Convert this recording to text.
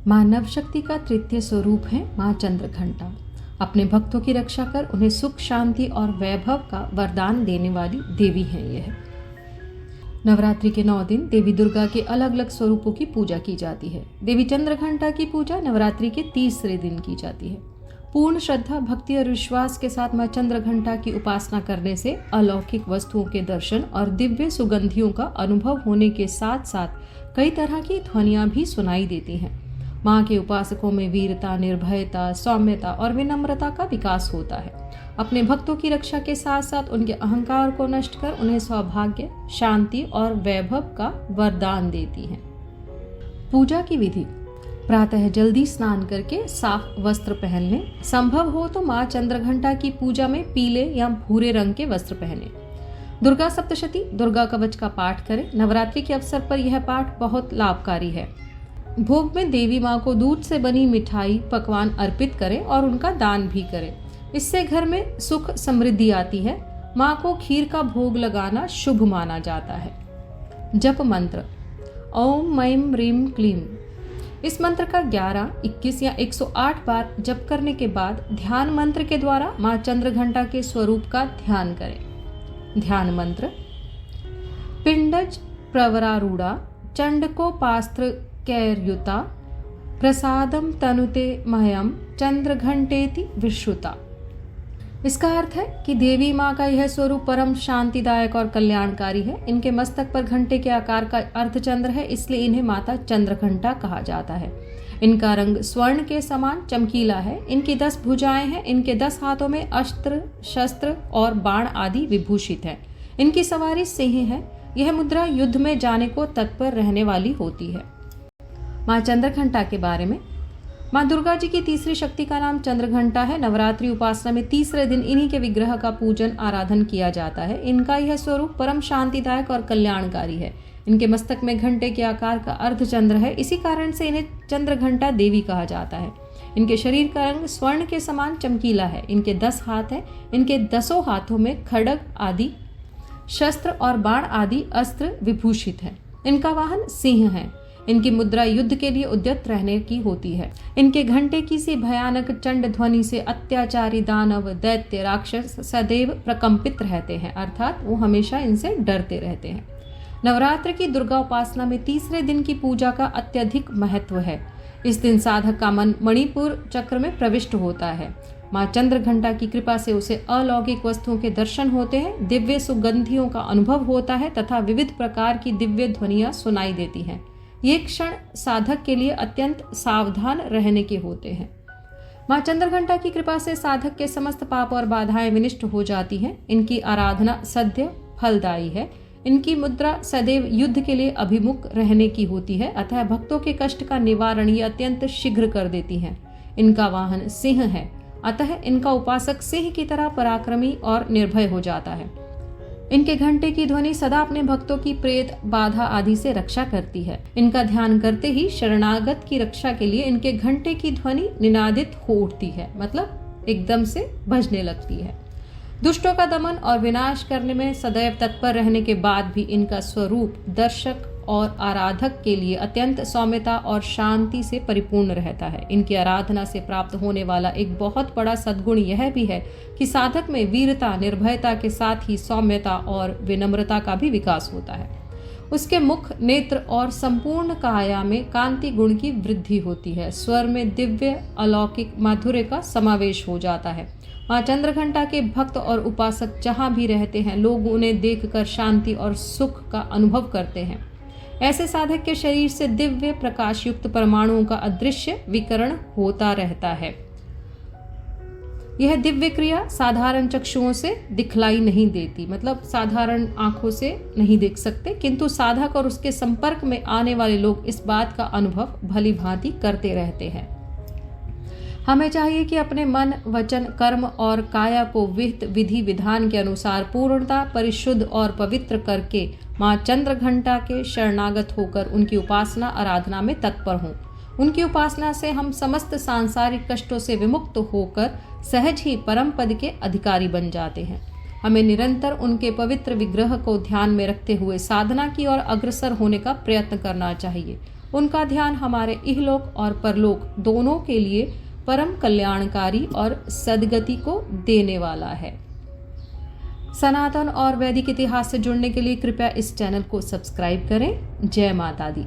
माँ नवशक्ति का तृतीय स्वरूप है माँ चंद्रघंटा। अपने भक्तों की रक्षा कर उन्हें सुख, शांति और वैभव का वरदान देने वाली देवी है यह। नवरात्रि के 9 दिन देवी दुर्गा के अलग अलग स्वरूपों की पूजा की जाती है। देवी चंद्रघंटा की पूजा नवरात्रि के तीसरे दिन की जाती है। पूर्ण श्रद्धा, भक्ति और विश्वास के साथ माँ चंद्रघंटा की उपासना करने से अलौकिक वस्तुओं के दर्शन और दिव्य सुगंधियों का अनुभव होने के साथ साथ कई तरह की ध्वनियां भी सुनाई देती हैं। माँ के उपासकों में वीरता, निर्भयता, सौम्यता और विनम्रता का विकास होता है। अपने भक्तों की रक्षा के साथ साथ उनके अहंकार को नष्ट कर उन्हें सौभाग्य, शांति और वैभव का वरदान देती हैं। पूजा की विधि: प्रातः जल्दी स्नान करके साफ वस्त्र पहन लें। संभव हो तो माँ चंद्रघंटा की पूजा में पीले या भूरे रंग के वस्त्र पहने। दुर्गा सप्तशती, दुर्गा कवच का पाठ करें। नवरात्रि के अवसर पर यह पाठ बहुत लाभकारी है। भोग में देवी माँ को दूध से बनी मिठाई, पकवान अर्पित करें और उनका दान भी करें। इससे घर में सुख समृद्धि आती है। माँ को खीर का भोग लगाना शुभ माना जाता है। जप मंत्र: ओम ऐं ह्रीं क्लीं। इस मंत्र का 11, 21 या 108 बार जप करने के बाद ध्यान मंत्र के द्वारा माँ चंद्रघंटा के स्वरूप का ध्यान करें। ध्यान मंत्र: पिंडज प्रवरारूढ़ा चंडकोपास्त्र कैर्युता प्रसादम तनुते मह्यम चंद्रघंटेति विश्रुता। इसका अर्थ है कि देवी माँ का यह स्वरूप परम शांतिदायक और कल्याणकारी है। इनके मस्तक पर घंटे के आकार का अर्धचंद्र है, इसलिए इन्हें माता चंद्रघंटा कहा जाता है। इनका रंग स्वर्ण के समान चमकीला है। इनकी 10 भुजाएं हैं। इनके 10 हाथों में अस्त्र, शस्त्र और बाण आदि विभूषित है। इनकी सवारी सिंह है। यह मुद्रा युद्ध में जाने को तत्पर रहने वाली होती है। माँ चंद्रघंटा के बारे में: माँ दुर्गा जी की तीसरी शक्ति का नाम चंद्रघंटा है। नवरात्रि उपासना में तीसरे दिन इन्हीं के विग्रह का पूजन आराधन किया जाता है। इनका यह स्वरूप परम शांतिदायक और कल्याणकारी है। इनके मस्तक में घंटे के आकार का अर्धचंद्र है, इसी कारण से इन्हें चंद्रघंटा देवी कहा जाता है। इनके शरीर का रंग स्वर्ण के समान चमकीला है। इनके 10 हाथ हैं। इनके 10 हाथों में खड्ग आदि शस्त्र और बाण आदि अस्त्र विभूषित हैं। इनका वाहन सिंह है। इनकी मुद्रा युद्ध के लिए उद्यत रहने की होती है। इनके घंटे की सी भयानक चंड ध्वनि से अत्याचारी दानव, दैत्य, राक्षस सदैव प्रकंपित रहते हैं, अर्थात वो हमेशा इनसे डरते रहते हैं। नवरात्र की दुर्गा उपासना में तीसरे दिन की पूजा का अत्यधिक महत्व है। इस दिन साधक का मन मणिपुर चक्र में प्रविष्ट होता है। माँ चंद्रघंटा की कृपा से उसे अलौकिक वस्तुओं के दर्शन होते हैं, दिव्य सुगंधियों का अनुभव होता है तथा विविध प्रकार की दिव्य ध्वनियां सुनाई देती हैं। ये क्षण साधक के लिए अत्यंत सावधान रहने के होते हैं। माँ चंद्रघंटा की कृपा से साधक के समस्त पाप और बाधाएं विनष्ट हो जाती हैं। इनकी आराधना सद्य फलदायी है। इनकी मुद्रा सदैव युद्ध के लिए अभिमुख रहने की होती है, अतः भक्तों के कष्ट का निवारण ये अत्यंत शीघ्र कर देती हैं। इनका वाहन सिंह है, अतः इनका उपासक सिंह की तरह पराक्रमी और निर्भय हो जाता है। इनके घंटे की ध्वनि सदा अपने भक्तों की प्रेत, बाधा आदि से रक्षा करती है। इनका ध्यान करते ही शरणागत की रक्षा के लिए इनके घंटे की ध्वनि निनादित हो उठती है, मतलब एकदम से बजने लगती है। दुष्टों का दमन और विनाश करने में सदैव तत्पर रहने के बाद भी इनका स्वरूप दर्शक और आराधक के लिए अत्यंत सौम्यता और शांति से परिपूर्ण रहता है। इनकी आराधना से प्राप्त होने वाला एक बहुत बड़ा सद्गुण यह भी है कि साधक में वीरता, निर्भयता के साथ ही सौम्यता और विनम्रता का भी विकास होता है। उसके मुख, नेत्र और संपूर्ण काया में कांति गुण की वृद्धि होती है। स्वर में दिव्य अलौकिक माधुर्य का समावेश हो जाता है। माँ चंद्रघंटा के भक्त और उपासक जहाँ भी रहते हैं, लोग उन्हें देखकर शांति और सुख का अनुभव करते हैं। ऐसे साधक के शरीर से दिव्य प्रकाश युक्त परमाणुओं का अदृश्य विकरण होता रहता है। यह दिव्य क्रिया साधारण चक्षुओं से दिखलाई नहीं देती, मतलब साधारण आंखों से नहीं देख सकते, किंतु साधक और उसके संपर्क में आने वाले लोग इस बात का अनुभव भली भांति करते रहते हैं। हमें चाहिए कि अपने मन, वचन, कर्म और काया को विहित विधि विधान के अनुसार पूर्णता, परिशुद्ध और पवित्र करके माँ चंद्रघंटा के शरणागत होकर उनकी उपासना आराधना में तत्पर हों। उनकी उपासना से हम समस्त सांसारिक कष्टों से विमुक्त होकर सहज ही परम पद के अधिकारी बन जाते हैं। हमें निरंतर उनके पवित्र विग्रह को ध्यान में रखते हुए साधना की ओर अग्रसर होने का प्रयत्न करना चाहिए। उनका ध्यान हमारे इहलोक और परलोक दोनों के लिए परम कल्याणकारी और सद्गति को देने वाला है। सनातन और वैदिक इतिहास से जुड़ने के लिए कृपया इस चैनल को सब्सक्राइब करें। जय माता दी।